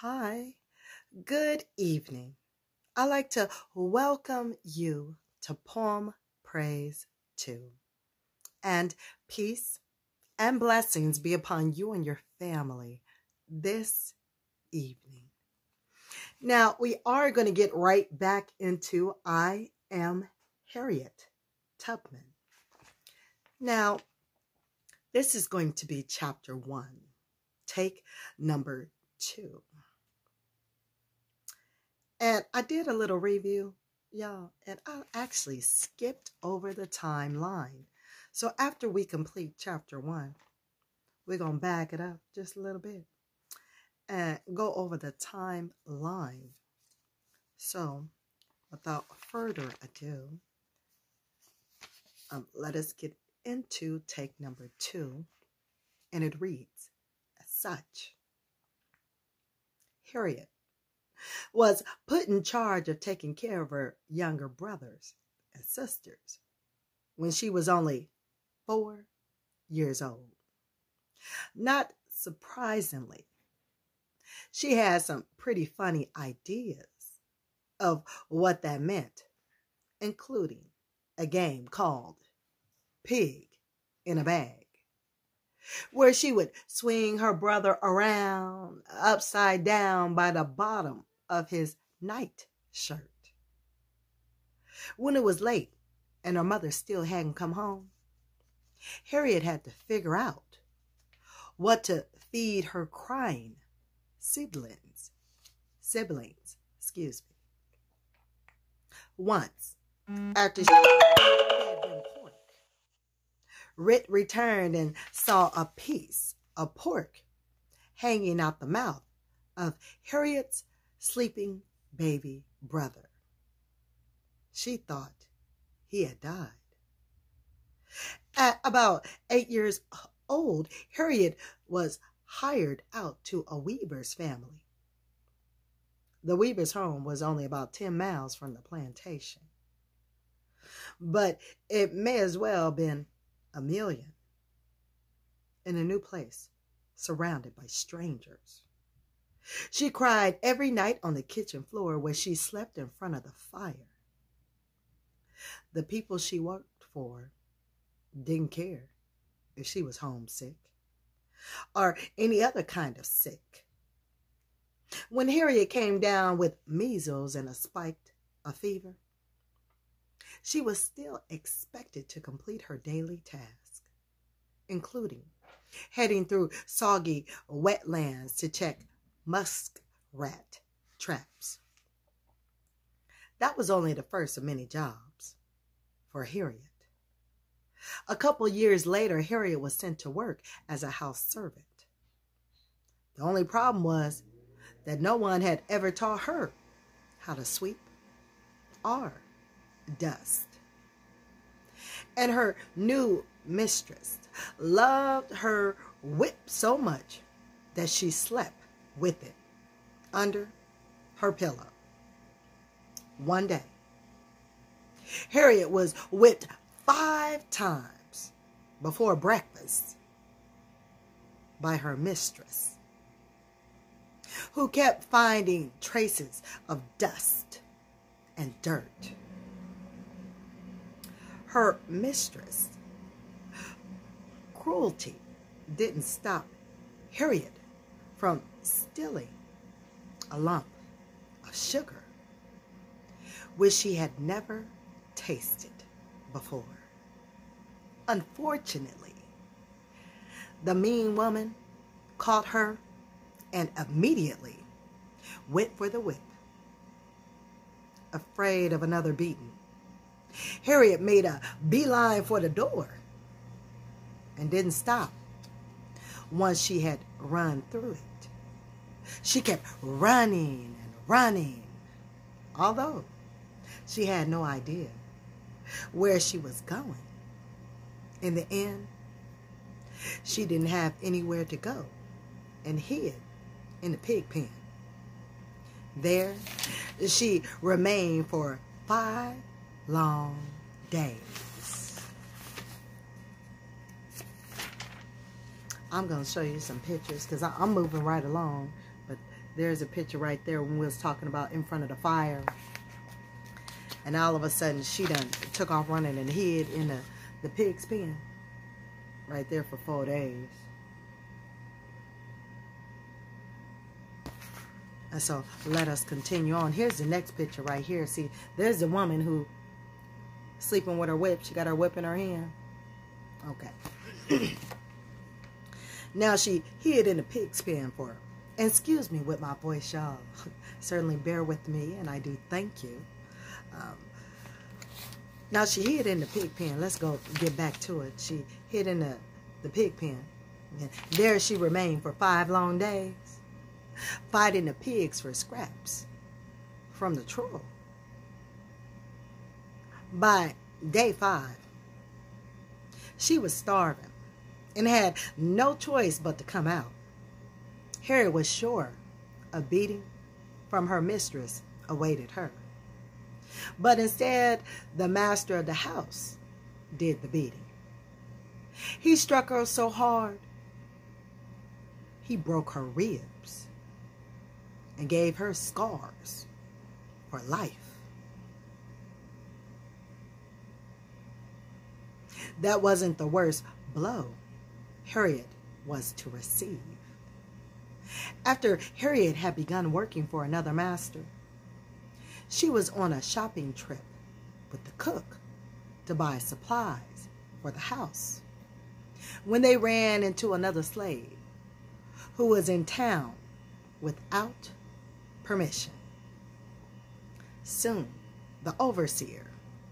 Hi, good evening. I'd like to welcome you to Poem Praise 2. And peace and blessings be upon you and your family this evening. Now, we are going to get right back into I Am Harriet, Tubman. Now, this is going to be chapter 1, take number 2. And I did a little review, y'all, and I actually skipped over the timeline. So after we complete chapter 1, we're going to back it up just a little bit and go over the timeline. So without further ado, let us get into take number 2, and it reads as such. Harriet was put in charge of taking care of her younger brothers and sisters when she was only 4 years old. Not surprisingly, she had some pretty funny ideas of what that meant, including a game called Pig in a Bag, where she would swing her brother around upside down by the bottom of his night shirt. When it was late and her mother still hadn't come home, Harriet had to figure out what to feed her crying siblings. Once, after she had been pork, Rit returned and saw a piece of pork hanging out the mouth of Harriet's sleeping baby brother. She thought he had died. At about 8 years old, Harriet was hired out to a weaver's family. The weaver's home was only about 10 miles from the plantation, but it may as well have been a million in a new place, surrounded by strangers. She cried every night on the kitchen floor where she slept in front of the fire. The people she worked for didn't care if she was homesick or any other kind of sick. When Harriet came down with measles and a spike of fever, she was still expected to complete her daily task, including heading through soggy wetlands to check muskrat traps. That was only the first of many jobs for Harriet. A couple years later, Harriet was sent to work as a house servant. The only problem was that no one had ever taught her how to sweep or dust. And her new mistress loved her whip so much that she slept with it under her pillow. One day, Harriet was whipped 5 times before breakfast by her mistress, who kept finding traces of dust and dirt. Her mistress' cruelty didn't stop Harriet from stealing a lump of sugar, which she had never tasted before. Unfortunately, the mean woman caught her and immediately went for the whip. Afraid of another beating, Harriet made a beeline for the door and didn't stop once she had run through it. She kept running and running, although she had no idea where she was going. In the end, she didn't have anywhere to go and hid in the pig pen. There, she remained for 5 long days. I'm going to show you some pictures because I'm moving right along, but There's a picture right there when we was talking about in front of the fire. And all of a sudden, she done took off running and hid in the pig's pen. Right there for 4 days. And so, let us continue on. Here's the next picture right here. See, there's the woman who sleeping with her whip. She got her whip in her hand. Okay. Now, she hid in the pig's pen for her. And excuse me with my voice, y'all. Certainly bear with me, and I do thank you. Now, she hid in the pig pen. Let's go get back to it. She hid in the pig pen. And there she remained for 5 long days, fighting the pigs for scraps from the troll. By day 5, she was starving and had no choice but to come out. Harriet was sure a beating from her mistress awaited her. But instead, the master of the house did the beating. He struck her so hard, he broke her ribs and gave her scars for life. That wasn't the worst blow Harriet was to receive. After Harriet had begun working for another master, she was on a shopping trip with the cook to buy supplies for the house when they ran into another slave who was in town without permission. Soon, the overseer,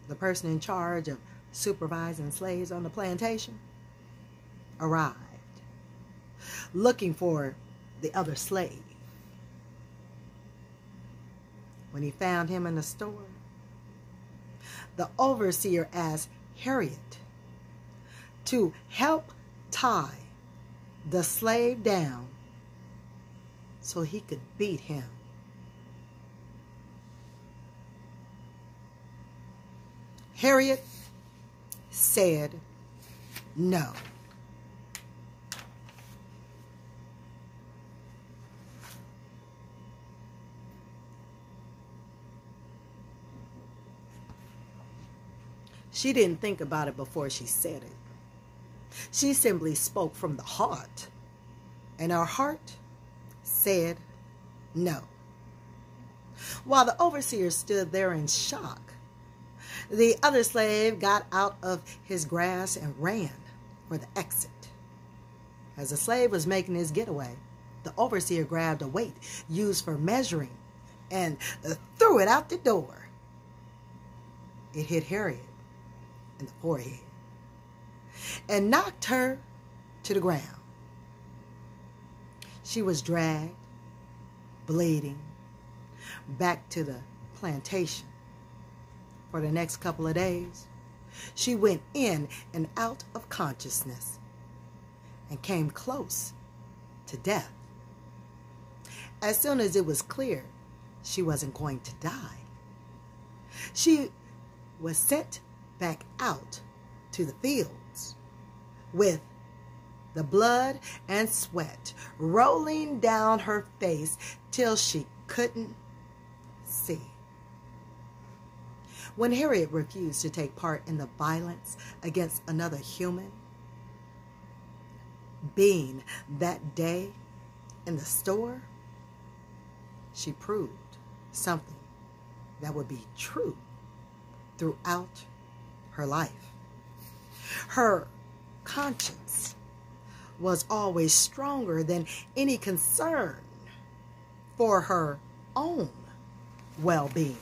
the person in charge of supervising slaves on the plantation, arrived, looking for the other slave. When he found him in the store, the overseer asked Harriet to help tie the slave down so he could beat him. Harriet said no. She didn't think about it before she said it. She simply spoke from the heart, and her heart said no. While the overseer stood there in shock, the other slave got out of his grasp and ran for the exit. As the slave was making his getaway, the overseer grabbed a weight used for measuring and threw it out the door. It hit Harriet in the forehead and knocked her to the ground. She was dragged, bleeding, back to the plantation. For the next couple of days, she went in and out of consciousness and came close to death. As soon as it was clear she wasn't going to die, she was sent back out to the fields with the blood and sweat rolling down her face till she couldn't see. When Harriet refused to take part in the violence against another human being that day in the store, she proved something that would be true throughout her life. Her conscience was always stronger than any concern for her own well-being.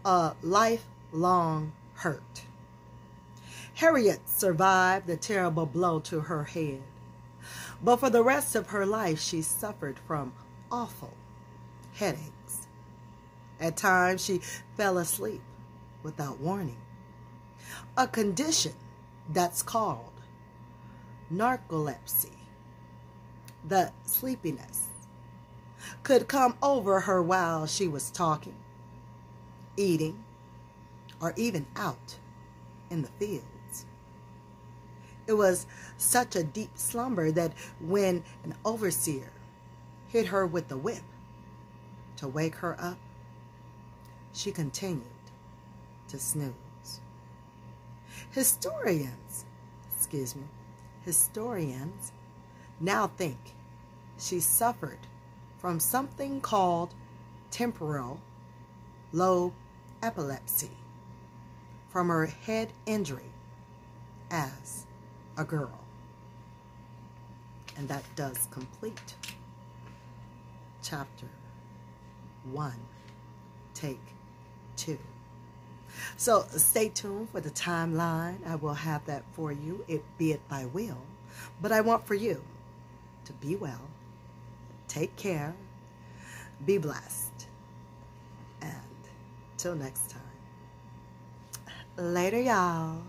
A lifelong hurt. Harriet survived the terrible blow to her head, but for the rest of her life she suffered from awful headaches. At times she fell asleep without warning, a condition that's called narcolepsy. The sleepiness could come over her while she was talking, eating, or even out in the fields. It was such a deep slumber that when an overseer hit her with the whip to wake her up, she continued to snooze. Historians now think she suffered from something called temporal lobe epilepsy from her head injury as a girl. And that does complete chapter 1, take 2. So stay tuned for the timeline. I will have that for you, be it by will. But I want for you to be well, take care, be blessed, and till next time. Later, y'all.